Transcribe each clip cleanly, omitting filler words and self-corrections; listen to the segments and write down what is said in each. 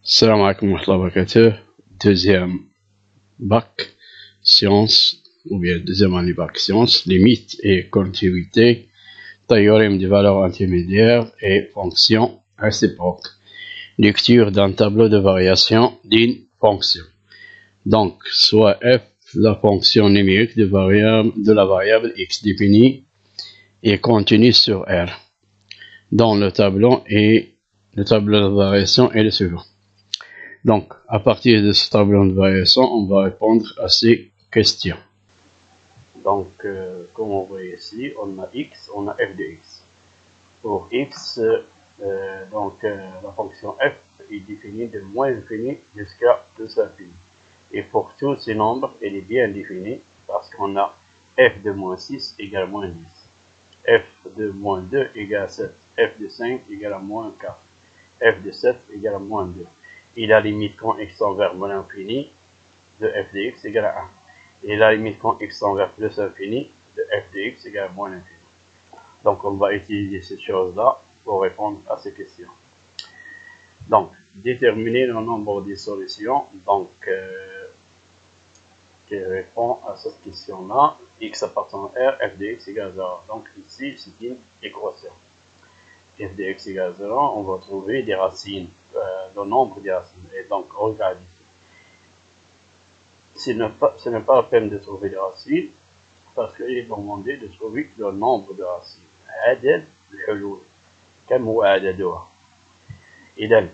Salam alaikum wa rahmatullahi wa barakatuh. Deuxième bac sciences, ou bien deuxième année bac sciences, limites et continuité, théorème des valeurs intermédiaires et fonctions réciproques. Lecture d'un tableau de variation d'une fonction. Donc, soit f, la fonction numérique de la variable x définie et continue sur R. Dans le tableau de variation est le suivant. Donc, à partir de ce tableau de variation, on va répondre à ces questions. Donc, comme on voit ici, on a x, on a f de x. Pour x, la fonction f est définie de moins infini jusqu'à plus infini. Et pour tous ces nombres, elle est bien définie parce qu'on a f de moins 6 égale moins 10. F de moins 2 égale 7. F de 5 égale à moins 4. F de 7 égale à moins 2. Et la limite quand x tend vers moins l'infini de f de x égale à 1. Et la limite quand x tend vers plus l'infini de f de x égale à moins l'infini. Donc, on va utiliser ces choses-là pour répondre à ces questions. Donc, déterminer le nombre des solutions qui répond à cette question-là. X appartient à R, f de x égale 0. Donc, ici, c'est une équation. F de x égale 0, on va trouver des racines, le nombre des racines. Et donc, regarde ici. Ce n'est pas la peine de trouver des racines, parce qu'il est demandé de trouver le nombre de racines. عدد الحلول كم هو عددها. إذن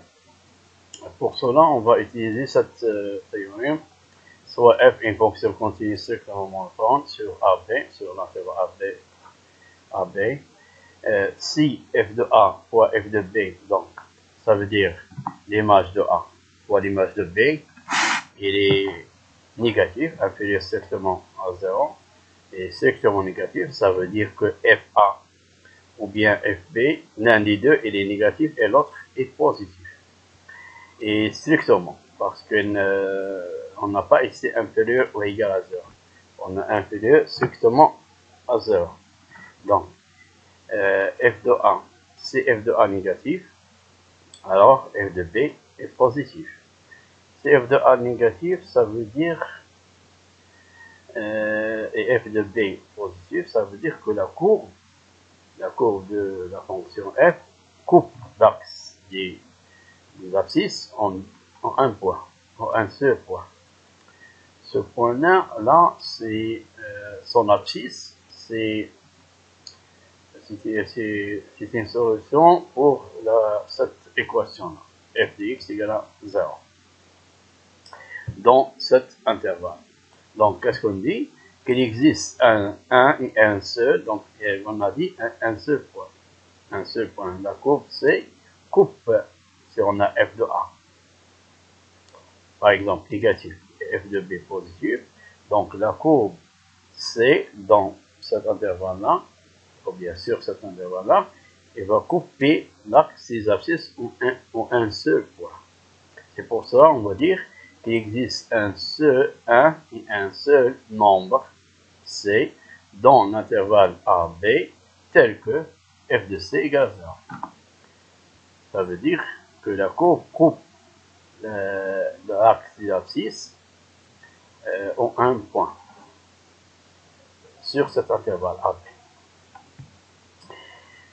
pour cela on va utiliser cette théorème. Soit f une fonction continue strictement montante sur AB, sur l'intervalle AB. Si f de A fois f de B, donc ça veut dire l'image de A fois l'image de B, il est négatif, inférieur strictement à 0. Et strictement négatif, ça veut dire que FA ou bien FB, l'un des deux il est négatif et l'autre est positif. Et strictement, parce qu'on n'a pas ici inférieur ou égal à 0. On a inférieur strictement à 0. Donc, f de A, si f de A négatif, alors f de B est positif. Si f de A négatif, ça veut dire, et f de B positif, ça veut dire que la courbe de la fonction f coupe l'axe des abscisses en un point, en un seul point. Ce point-là, c'est son abscisse, c'est une solution pour cette équation-là, f de x égale à 0, dans cet intervalle. Donc, qu'est-ce qu'on dit? Qu'il existe un et un seul, donc on a dit un seul point. Un seul point. La courbe C coupe si on a f de A, par exemple négatif, et f de B positif. Donc la courbe C dans cet intervalle-là, ou bien sur cet intervalle-là, elle va couper l'axe des abscisses en un seul point. C'est pour ça on va dire qu'il existe un et un seul nombre C dans l'intervalle AB tel que f de C égale 0. Ça veut dire que la courbe coupe l'axe des abscisses en un point sur cet intervalle AB.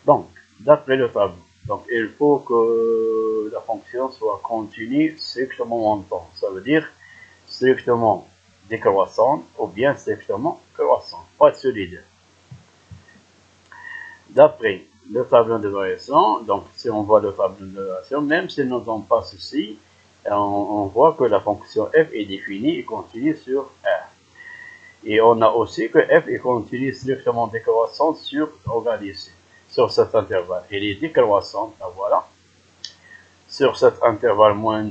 Donc, d'après le tableau, donc il faut que la fonction soit continue strictement montante. Ça veut dire strictement décroissante ou bien strictement croissante, pas de les deux. D'après le tableau de variation, donc si on voit le tableau de variation, même si nous n'avons pas ceci, on voit que la fonction f est définie et continue sur R. Et on a aussi que f est continue strictement décroissante sur, regardez ici, sur cet intervalle. Elle est décroissante, la voilà. Sur cet intervalle moins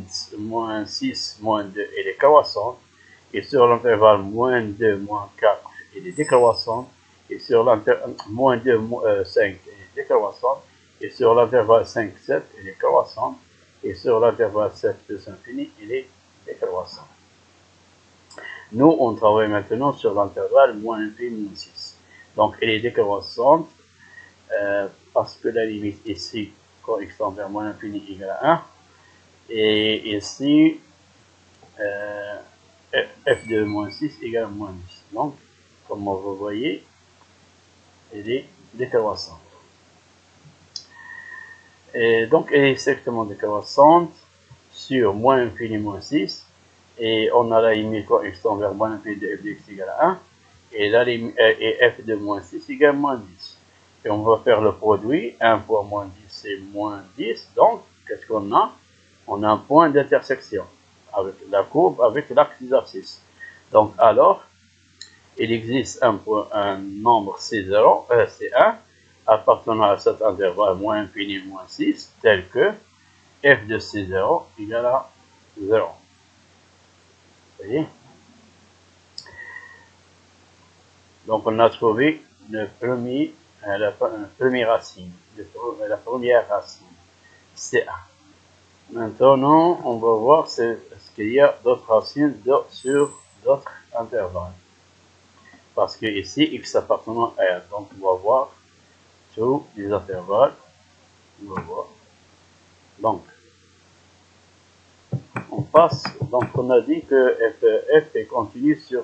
6, moins 2, elle est croissante. Et sur l'intervalle moins 2, moins 4, elle est décroissante. Et sur l'intervalle moins 2, 5, elle est décroissante. Et sur l'intervalle 5, 7, elle est croissante. Et sur l'intervalle 7 plus infini, elle est décroissante. Nous, on travaille maintenant sur l'intervalle moins infini, moins 6. Donc, elle est décroissante parce que la limite ici, quand x tend vers moins infini égale à 1, Et ici, f de moins 6 égale moins 10. Donc, comme vous voyez, elle est décroissante. Et donc, elle est strictement décroissante sur moins infini moins 6. Et on a la limite quand x tend vers moins infini de f de x égale à 1. Et, la limite, et f de moins 6 égale moins 10. Et on va faire le produit. 1 fois moins 10, c'est moins 10. Donc, qu'est-ce qu'on a? On a un point d'intersection avec la courbe, avec l'axe des abscisses. Donc, alors, il existe un nombre C0, C1, appartenant à cet intervalle moins infini moins 6, tel que f de C0 égale à 0. Vous voyez? Donc, on a trouvé la première racine, C1. Maintenant, on va voir est-ce qu'il y a d'autres racines sur d'autres intervalles. Parce que ici, x appartenant à R. Donc, on va voir tous les intervalles. On va voir. Donc, on passe. Donc, on a dit que f est continu sur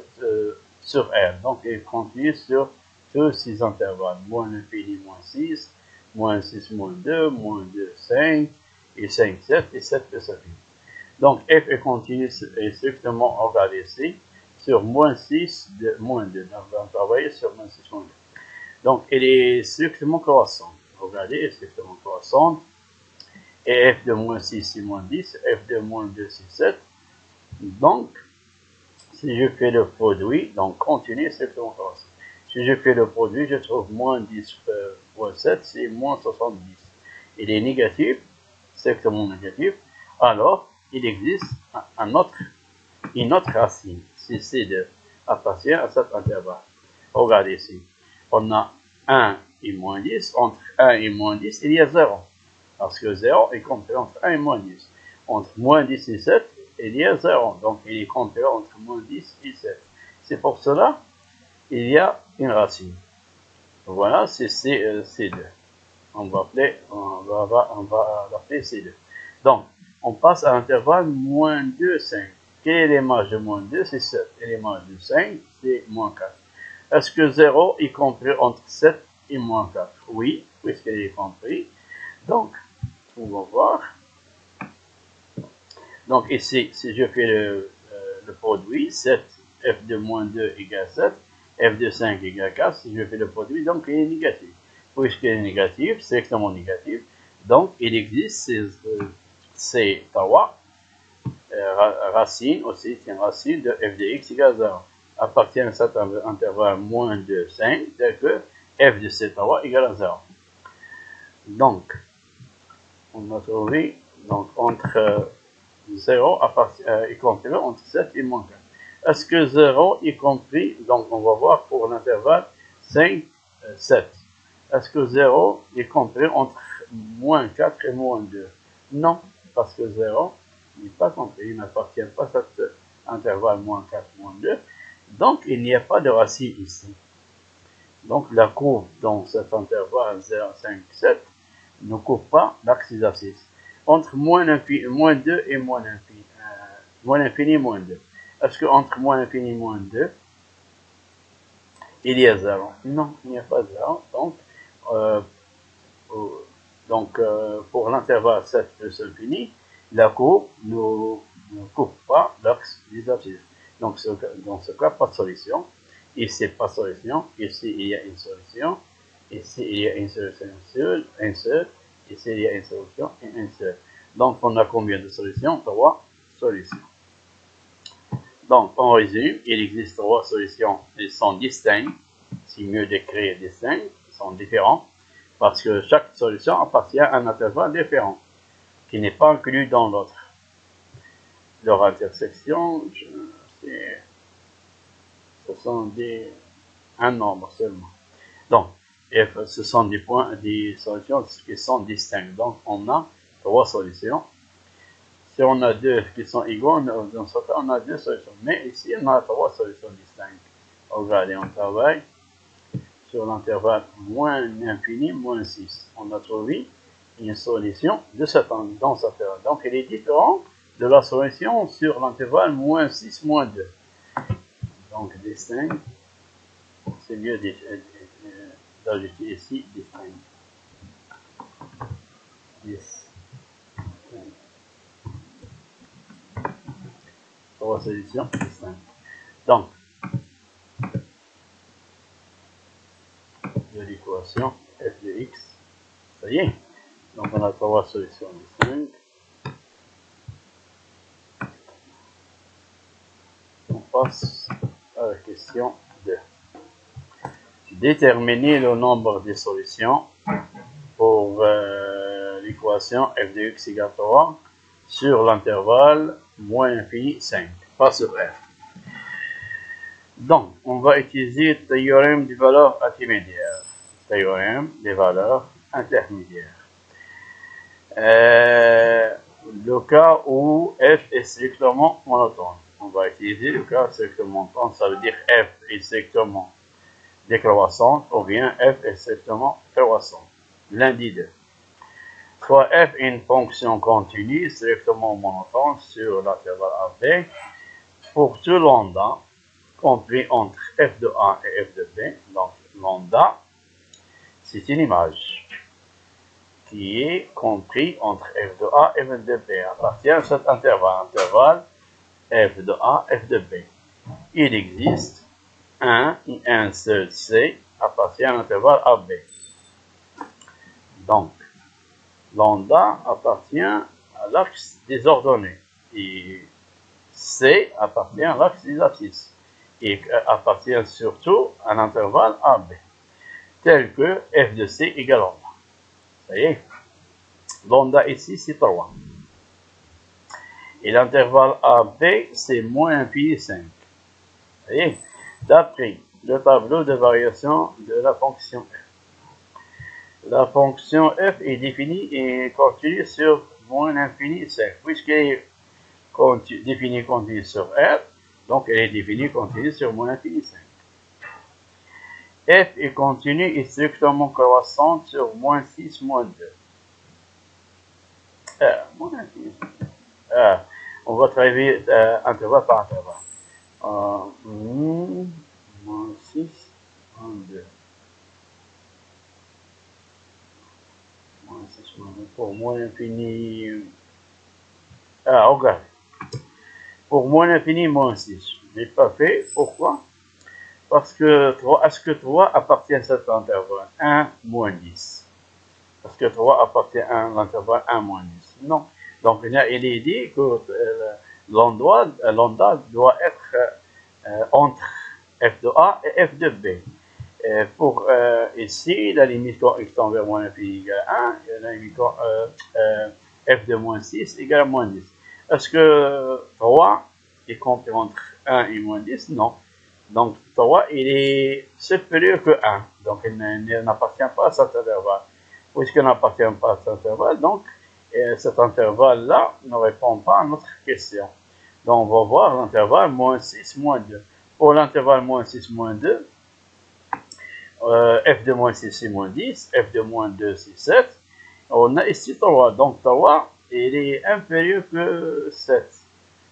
R. Donc, il est continu sur tous ces intervalles. Moins infini, moins 6, moins 6, moins 2, moins 2, 5, et 5, 7, et 7 plus infini. Donc, f est continu et strictement regardé ici sur moins 6 de moins 2. Donc, on va travailler sur moins 6, moins 2. Donc, elle est strictement croissante. Regardez, elle est strictement croissante. Et f de moins 6, c'est moins 10. F de moins 2, c'est 7. Donc, si je fais le produit, donc continue, c'est strictement croissant. Si je fais le produit, je trouve moins 10 fois 7, c'est moins 70. Il est négatif, strictement négatif. Alors, il existe une autre racine, c'est C2, appartient à cet intervalle. Regardez ici. On a 1 et moins 10. Entre 1 et moins 10, il y a 0. Parce que 0 est compris entre 1 et moins 10. Entre moins 10 et 7, il y a 0. Donc, il est compris entre moins 10 et 7. C'est pour cela qu'il y a une racine. Voilà, c'est C2. On va l'appeler C2. Donc, on passe à l'intervalle moins 2, 5. Quelle est l'image de moins 2? C'est 7. Et l'image de 5, c'est moins 4. Est-ce que 0 est compris entre 7 et moins 4? Oui, puisqu'il est compris. Donc, on va voir. Donc, ici, si je fais le produit, 7, f de moins 2 égale 7, f de 5 égale 4, si je fais le produit, donc il est négatif. Puisqu'il est négatif, c'est extrêmement négatif. Donc, il existe ces 3 racines aussi, c'est une racine de f de x égale 0. Appartient à cet intervalle moins 2, 5, tel que f de C3 égale à 0. Donc, on va trouver donc, entre 0 y compris entre 7 et moins 4. Est-ce que 0 y compris, donc on va voir pour l'intervalle 5, 7. Est-ce que 0 est compris entre moins 4 et moins 2? Non, parce que 0 n'est pas compris, il n'appartient pas à cet intervalle moins 4, moins 2. Donc, il n'y a pas de racine ici. Donc, la courbe dans cet intervalle 0, 5, 7 ne couvre pas l'axe des abscisses. Entre moins 2 et moins infini, moins 2. Est-ce qu'entre moins infini et moins 2, il y a 0? Non, il n'y a pas 0. Donc, pour l'intervalle 7 plus infini, la courbe ne couvre pas l'axe des abscisses. Donc, dans ce cas, pas de solution. Ici, pas de solution. Ici, il y a une solution. Ici, il y a une solution seule, un seul. Ici, il y a une solution et un seul. Donc, on a combien de solutions? 3 solutions. Donc, en résumé, il existe 3 solutions. Elles sont distinctes. C'est mieux d'écrire distinctes. Elles sont différentes. Parce que chaque solution appartient à un intervalle différent, qui n'est pas inclus dans l'autre. Leur intersection, ce sont un nombre seulement. Donc, ce sont des solutions qui sont distinctes. Donc, on a 3 solutions. Si on a 2 qui sont égaux, dans ce cas, on a 2 solutions. Mais ici, on a 3 solutions distinctes. Regardez, on travaille sur l'intervalle moins infini, moins 6. On a trouvé une solution de cette dans cette intervalle. Donc, elle est différente de la solution sur l'intervalle moins 6, moins 2. Donc, distingue, c'est mieux d'ajouter ici distingue. Trois solutions distinctes. Donc, de l'équation f de x, ça y est. Donc, on a trois solutions distinctes. On passe à la question 2. Déterminer le nombre de solutions pour l'équation f de x égale 3 sur l'intervalle moins infini 5, pas sur f. Donc, on va utiliser le théorème des valeurs intermédiaires. Théorème des valeurs intermédiaires. Le cas où f est strictement monotone. On va utiliser le cas strictement monotone, ça veut dire f est strictement décroissante ou bien f est strictement croissante. L'un des deux. Soit f est une fonction continue strictement monotone sur l'intervalle AB pour tout lambda compris entre f de A et f de B. Donc lambda, c'est une image qui est compris entre f de A et f de B. Appartient à cet intervalle f de A, f de B. Il existe un seul C appartient à l'intervalle AB. Donc, lambda appartient à l'axe des ordonnées et C appartient à l'axe des abscisses et appartient surtout à l'intervalle AB, tel que f de C égale lambda. Ça y est, lambda ici c'est 3. Et l'intervalle AB c'est moins infini 5. Ça y est, d'après le tableau de variation de la fonction f. La fonction f est définie et continue sur moins infini 5, puisqu'elle est définie continue sur r, donc elle est définie continue sur moins infini 5. F est continue et strictement croissante sur moins 6, moins 2. Moins infini. On va travailler intervalle par intervalle. Moins 6, moins 2. Moins 6, moins 2. Pour moins infini. Regarde. Pour moins infini, moins 6. Je n'ai pas fait. Pourquoi? Parce que 3, est-ce que 3 appartient à cet intervalle 1, moins 10? Parce que 3 appartient à l'intervalle 1, moins 10. Non. Donc, il est dit que lambda doit être entre f de A et f de B. Pour ici, la limite quand x tend vers moins infini égale 1, et la limite quand f de moins 6 égale à moins 10. Est-ce que 3 est compris entre 1 et moins 10? Non. Donc 3, il est supérieur que 1. Donc il n'appartient pas à cet intervalle. Puisqu'il n'appartient pas à cet intervalle, donc cet intervalle-là ne répond pas à notre question. Donc on va voir l'intervalle moins 6, moins 2. Pour l'intervalle moins 6, moins 2, f de moins 6 c'est moins 10, f de moins 2 c'est 7. On a ici 3. Donc 3, il est inférieur que 7.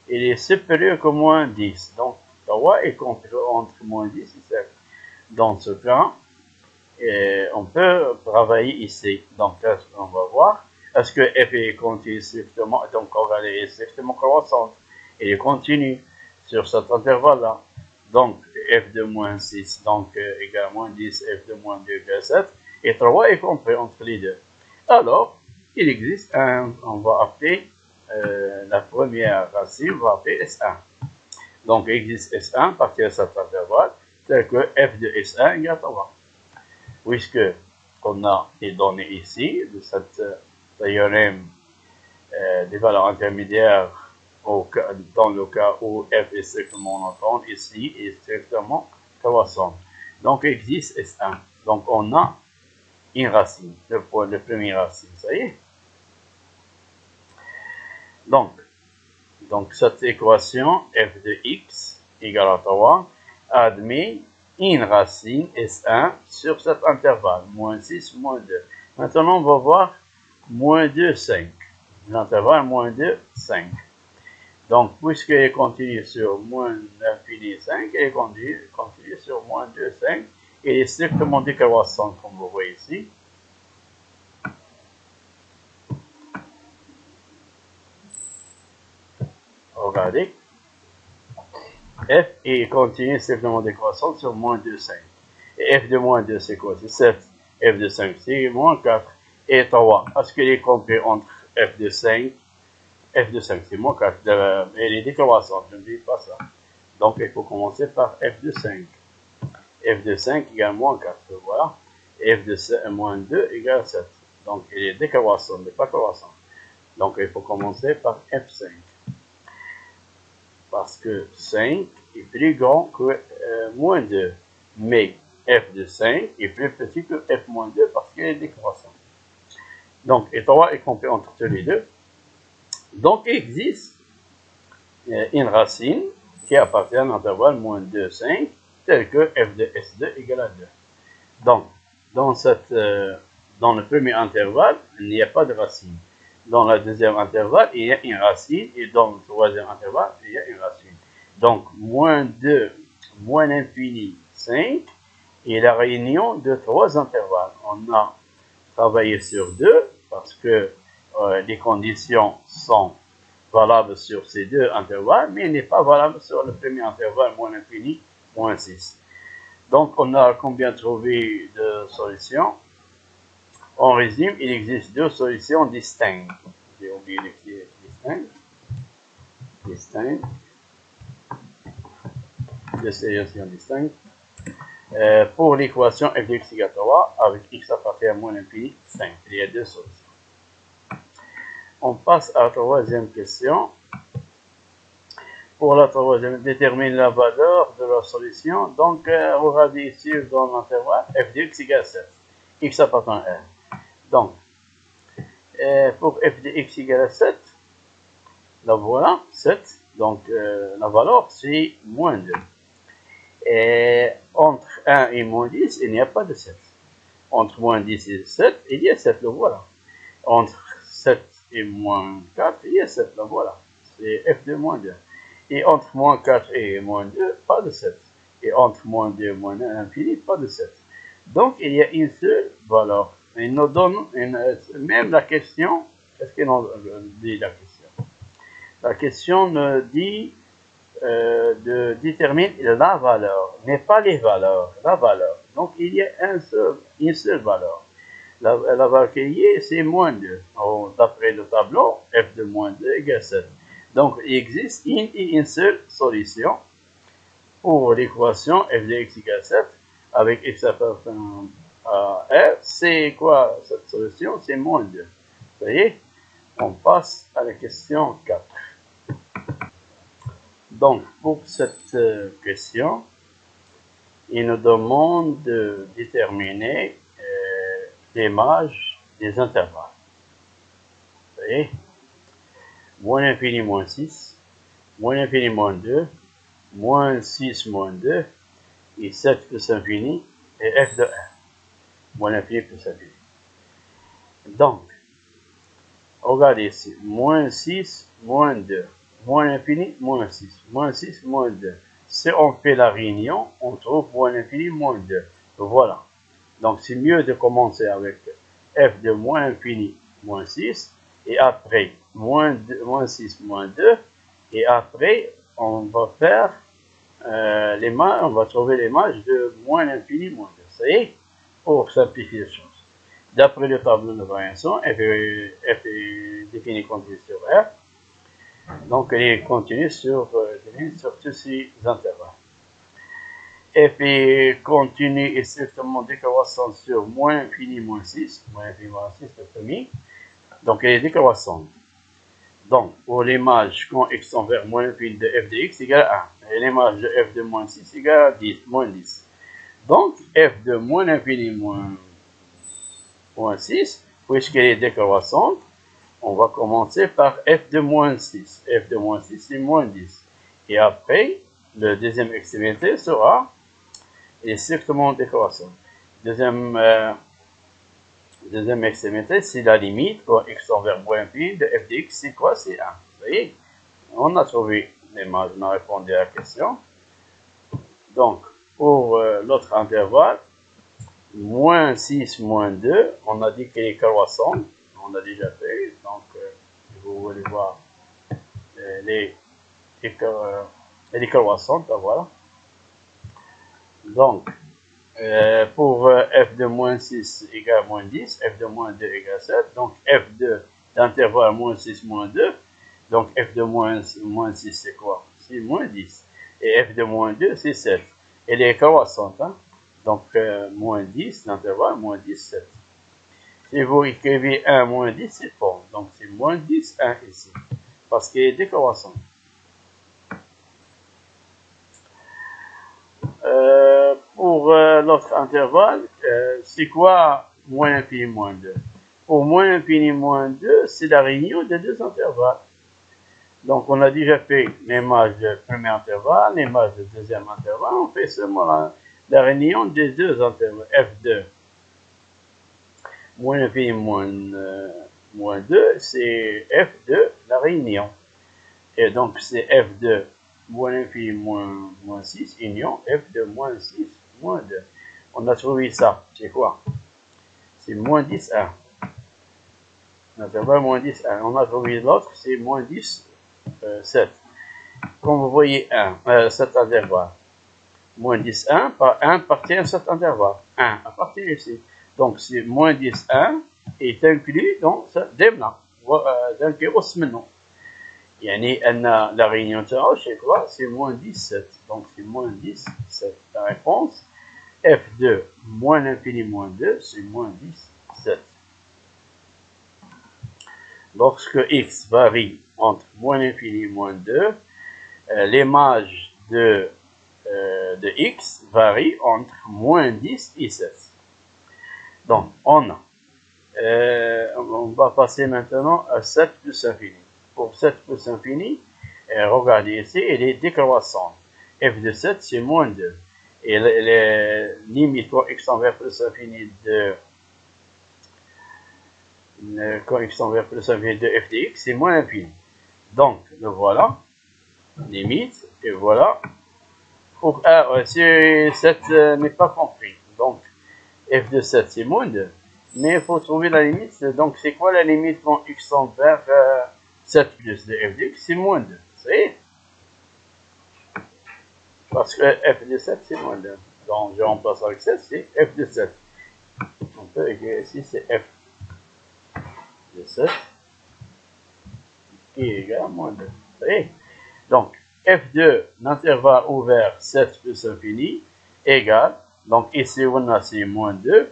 Il est supérieur que moins 10. Donc 3 est compris entre moins 10 et 7. Dans ce cas, on peut travailler ici. Donc, on va voir. Est-ce que f est continu strictement, donc elle est strictement croissante. Elle est continue sur cet intervalle-là. Donc, f de moins 6, donc égale moins 10, f de moins 2 égale 7. Et 3 est compris entre les deux. Alors, il existe on va appeler la première racine, on va appeler S1. Donc, il existe S1 à partir de cet intervalle, tel que f de S1 égale 3. Puisque on a les données ici, de cette théorème des valeurs intermédiaires, dans le cas où f est strictement monotone, ici est strictement croissant. Donc, il existe S1. Donc, on a une racine, le premier racine, ça y est. Donc cette équation f de x égale à 3 admet une racine S1 sur cet intervalle, moins 6, moins 2. Maintenant, on va voir moins 2, 5. L'intervalle moins 2, 5. Donc, puisqu'elle est continue sur moins l'infini 5, elle est continue sur moins 2, 5. Elle est strictement décroissante, comme vous voyez ici. Regardez. F est continue strictement décroissante sur moins 2, 5. Et F de moins 2, c'est quoi? C'est 7. F de 5, c'est moins 4. Et 3, est-ce qu'elle est compris entre F de 5? F de 5, c'est moins 4. Elle est décroissante, je ne dis pas ça. Donc, il faut commencer par F de 5. F de 5 égale moins 4, voilà. Et F de 5, moins 2 égale 7. Donc, elle est décroissante, mais pas croissante. Donc, il faut commencer par F5. Parce que 5 est plus grand que moins 2. Mais F de 5 est plus petit que F moins 2 parce qu'elle est décroissante. Donc, et 3 est compris entre tous les deux. Donc, il existe une racine qui appartient à l'intervalle moins 2, 5, tel que f de S2 égale à 2. Donc, dans le premier intervalle, il n'y a pas de racine. Dans le deuxième intervalle, il y a une racine, et dans le troisième intervalle, il y a une racine. Donc, moins 2, moins l'infini, 5, et la réunion de trois intervalles. On a travaillé sur 2, parce que les conditions sont valables sur ces deux intervalles, mais il n'est pas valable sur le premier intervalle, moins l'infini, moins 6. Donc, on a combien trouvé de solutions? En résumé, il existe deux solutions distinctes. J'ai oublié d'écrire distinctes. Deux solutions distinctes. Pour l'équation f de x égale 3, avec x appartient à moins l'infini, 5. Il y a deux solutions. On passe à la troisième question. Pour la troisième, détermine la valeur de la solution. Donc, regardez ici dans l'intervalle, f de x égale 7. X appartient à 1. Donc, pour f de x égale 7, la voilà, 7. Donc, la valeur, c'est moins 2. Et entre 1 et moins 10, il n'y a pas de 7. Entre moins 10 et 7, il y a 7, le voilà. Entre 7 et moins 4, il y a 7, le voilà. C'est f de moins 2. Et entre moins 4 et moins 2, pas de 7. Et entre moins 2 et moins 1 infini, pas de 7. Donc, il y a une seule valeur. Il nous donne même la question. Qu'est-ce qu'il nous dit la question? La question nous dit de déterminer la valeur, mais pas les valeurs, la valeur. Donc, il y a une seule valeur. La valeur qu'il y a, c'est moins 2. D'après le tableau, f de moins 2 égale 7. Donc, il existe une seule solution pour l'équation f de x égale 7 avec x appartient à r. C'est quoi cette solution? C'est moins 2. Vous voyez? On passe à la question 4. Donc, pour cette question, il nous demande de déterminer l'image des intervalles. Vous voyez? Moins l'infini, moins 6, moins l'infini, moins 2, moins 6, moins 2, et 7 plus infini, et f de 1. Moins l'infini plus infini. Donc, regardez ici, moins 6, moins 2, moins l'infini, moins 6, moins 6, moins 2. Si on fait la réunion, on trouve moins l'infini, moins 2. Voilà. Donc, c'est mieux de commencer avec f de moins l'infini, moins 6, et après, moins 6, moins 2, et après, on va faire on va trouver l'image de moins l'infini, moins 2. Ça y est, pour simplifier les choses. D'après le tableau de variation, f est défini continu sur R. Donc, il est continu sur tous ces intervalles. F est continu et strictement décroissant sur moins infini, moins 6. Moins infini, moins 6, le premier. Donc, elle est décroissante. Donc, pour l'image quand x tend vers moins l'infini de f de x égale 1. Et l'image de f de moins 6 égale 10, moins 10. Donc, f de moins l'infini, moins 6, puisqu'elle est décroissante, on va commencer par f de moins 6. f de moins 6, c'est moins 10. Et après, le deuxième extrémité sera strictement décroissant. Deuxième Deuxième extrémité, c'est la limite pour x envers moins infini de f de x, c'est quoi? C'est 1. Vous voyez? On a trouvé l'image, on a répondu à la question. Donc, pour l'autre intervalle, moins 6, moins 2, on a dit qu'elle est croissante, on a déjà fait, donc vous voulez voir elle est croissante, voilà. Donc, pour f de moins 6 égale moins 10, f de moins 2 égale 7, donc f de d'intervalle moins 6, moins 2, donc f de moins 6 c'est quoi? C'est moins 10, et f de moins 2 c'est 7. Elle est croissante, hein? Donc moins 10, l'intervalle moins 10, 7. Si vous écrivez 1 moins 10, c'est faux, donc c'est moins 10, 1 ici, parce qu'elle est décroissante. Pour l'autre intervalle, c'est quoi moins infini moins 2? Pour moins infini moins 2, c'est la réunion des deux intervalles. Donc, on a déjà fait l'image du premier intervalle, l'image du deuxième intervalle. On fait seulement la réunion des deux intervalles. F2 moins infini moins 2, c'est F2, la réunion. Et donc, c'est F2 moins infini moins 6, union F2 moins 6 moins 2. On a trouvé ça. C'est quoi? C'est moins 10, 1. L'intervalle moins 10, 1. On a trouvé l'autre, c'est moins 10, 7. Comme vous voyez, 7 intervalles. Moins 10, 1 par 1 appartient à cet intervalle. 1 appartient ici. Donc, c'est moins 10, 1 est inclus dans ce débat. Donc, اسمنه. يعني أن la réunion تاعو c'est quoi? C'est moins 17. Donc, c'est moins 17. La réponse, F2 moins l'infini moins 2, c'est moins 17. Lorsque x varie entre moins l'infini moins 2, l'image de x varie entre moins 10 et 7. Donc, on va passer maintenant à 7 plus infini. Pour 7 plus infini, regardez ici, elle est décroissante. F de 7, c'est moins 2. Et les limites pour x envers plus infini de x envers plus infini de f de x, c'est moins infini. Donc, le voilà, limite, et voilà. Pour si 7 n'est pas compris, donc f de 7, c'est moins 2. Mais il faut trouver la limite. Donc, c'est quoi la limite quand x envers 7 plus de f de x, c'est moins 2. Vous voyez? Parce que f de 7, c'est moins 2. Donc, je remplace avec 7, c'est f de 7. On peut écrire ici, c'est f de 7 qui est égal à moins 2. Vous voyez? Donc, f2, l'intervalle ouvert 7 plus infini, égale, donc ici, on a c'est moins 2.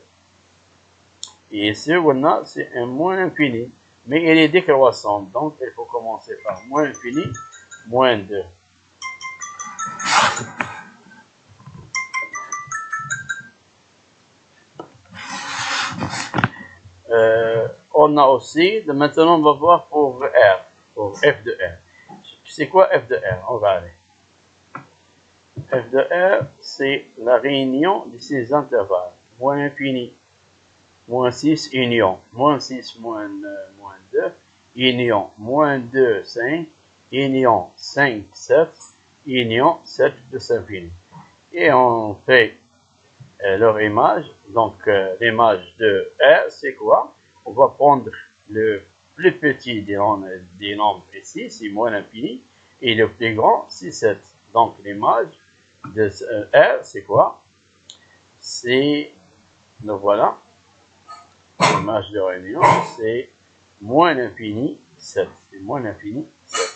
Et ici, on a c'est un moins infini. Mais il est décroissant, donc il faut commencer par moins infini, moins 2. On a aussi, maintenant on va voir pour R, pour f de R. C'est quoi f de R? On va aller. F de R, c'est la réunion de ces intervalles. Moins infini, moins 6, union. Moins 6, moins 2, union. Moins 2, 5, union. 5, 7, union. 7 plus infini. Et on fait leur image. Donc, l'image de R, c'est quoi? On va prendre le plus petit des nombres ici, c'est moins l'infini, et le plus grand, c'est 7. Donc, l'image de R, c'est quoi? C'est, le voilà, l'image de réunion, c'est moins l'infini, 7. C'est moins l'infini, 7.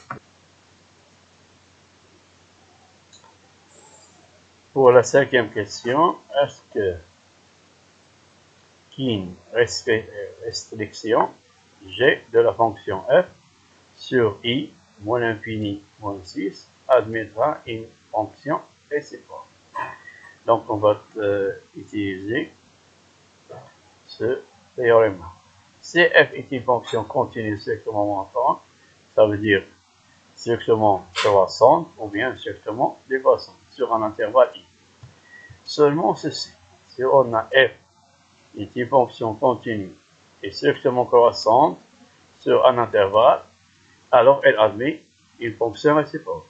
Pour la cinquième question, est-ce que qu'une restriction g de la fonction f sur i moins l'infini moins 6 admettra une fonction réciproque. Donc, on va utiliser ce théorème. Si f est une fonction continue strictement montante, ça veut dire strictement croissante ou bien strictement décroissante sur un intervalle i. Seulement ceci. Si on a f est une fonction continue est strictement croissante sur un intervalle, alors elle admet une fonction réciproque.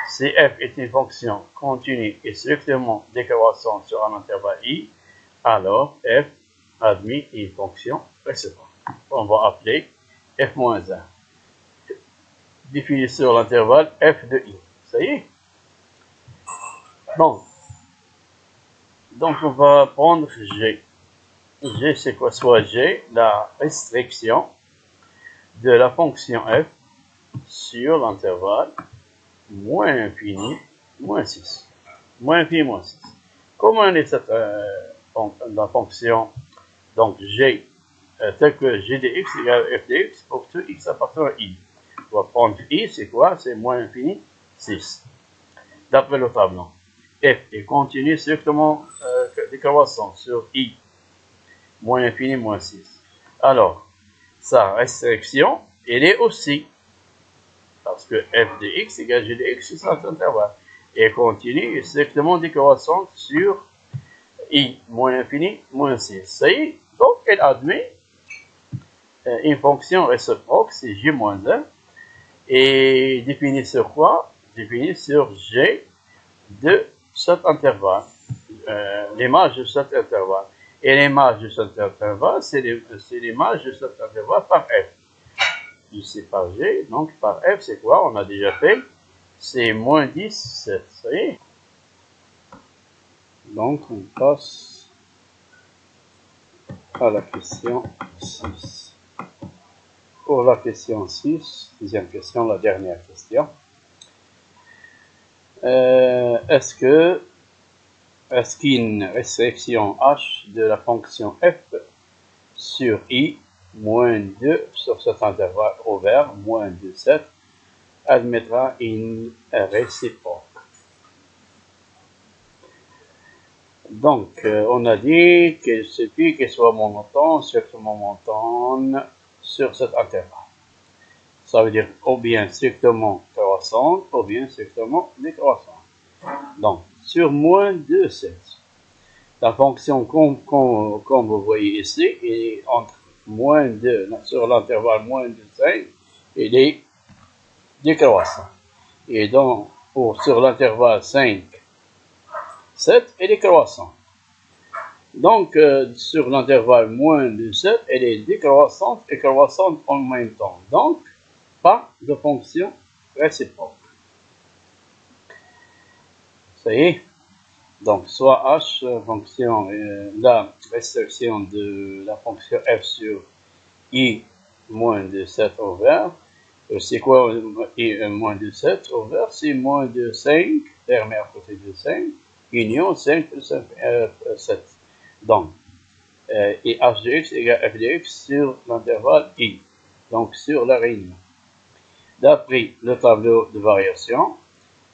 Si f est une fonction continue et strictement décroissante sur un intervalle i, alors f admet une fonction réciproque. On va appeler f-1, défini sur l'intervalle f de i. Ça y est? Donc on va prendre g. G, c'est quoi? Soit g, la restriction de la fonction f sur l'intervalle moins infini, moins 6. Moins infini, moins 6. Comment est cette la fonction, donc g, telle que g de x égale f de x pour tout x appartenant à i? On va prendre i, c'est quoi? C'est moins infini, 6. D'après le tableau, f est continu strictement décroissant sur i, moins infini, moins 6. Alors, sa restriction, elle est aussi, parce que f de x égale g de x sur cet intervalle, et continue et strictement décroissante sur i, moins infini, moins 6. Ça y est, donc elle admet une fonction réciproque, c'est g-1, et définie sur quoi? Définie sur g de cet intervalle, l'image de cet intervalle. Et l'image de cet intervalle, c'est l'image de cet intervalle par f. Ici par g, donc par f, c'est quoi? On a déjà fait, c'est moins 10, 7. Ça y est. Donc on passe à la question 6. Pour la question 6, deuxième question, la dernière question. Est-ce qu'une restriction h de la fonction f sur i moins 2 sur cet intervalle ouvert, moins 2, 7, admettra une réciproque? Donc, on a dit qu'il suffit qu'elle soit monotone, strictement monotone sur cet intervalle. Ça veut dire ou bien strictement croissante, ou bien strictement décroissante. Donc, sur moins 2, 7. La fonction, comme vous voyez ici, est entre moins 2, sur l'intervalle moins 2, 5, il est décroissant. Et donc, sur l'intervalle 5, 7, elle est croissante. Donc, sur l'intervalle moins 2, 7, elle est décroissante et croissante en même temps. Donc, pas de fonction réciproque. Ça y est. Donc, soit h, fonction, la restriction de la fonction f sur i moins de 7 ouvert. C'est quoi i moins de 7 ouvert? C'est moins de 5, terme à côté de 5, union 5 plus 7. Donc, et h de x égale f de x sur l'intervalle i. Donc, sur la réunion. D'après le tableau de variation,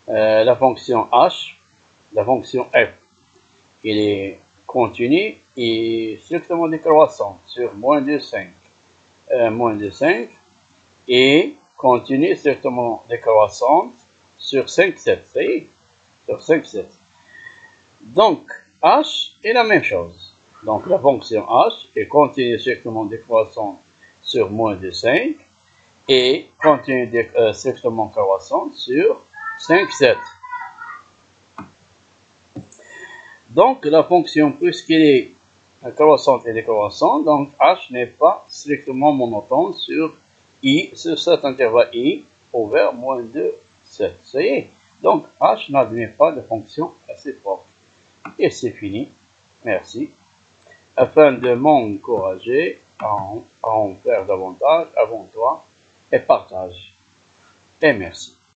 la fonction h, la fonction f, elle est continue et strictement décroissante sur moins de 5. Moins de 5 et continue strictement décroissante sur 5, 7. Ça y est, sur 5, 7. Donc, h est la même chose. Donc, la fonction h est continue strictement décroissante sur moins de 5 et continue strictement croissante sur 5, 7. Donc, la fonction, puisqu'elle est croissante et décroissante, donc h n'est pas strictement monotone sur i, sur cet intervalle i, ouvert moins 2, 7. Ça y est. Donc, h n'admet pas de fonction réciproque. Et c'est fini. Merci. Afin de m'encourager à en faire davantage, abonne-toi et partage. Et merci.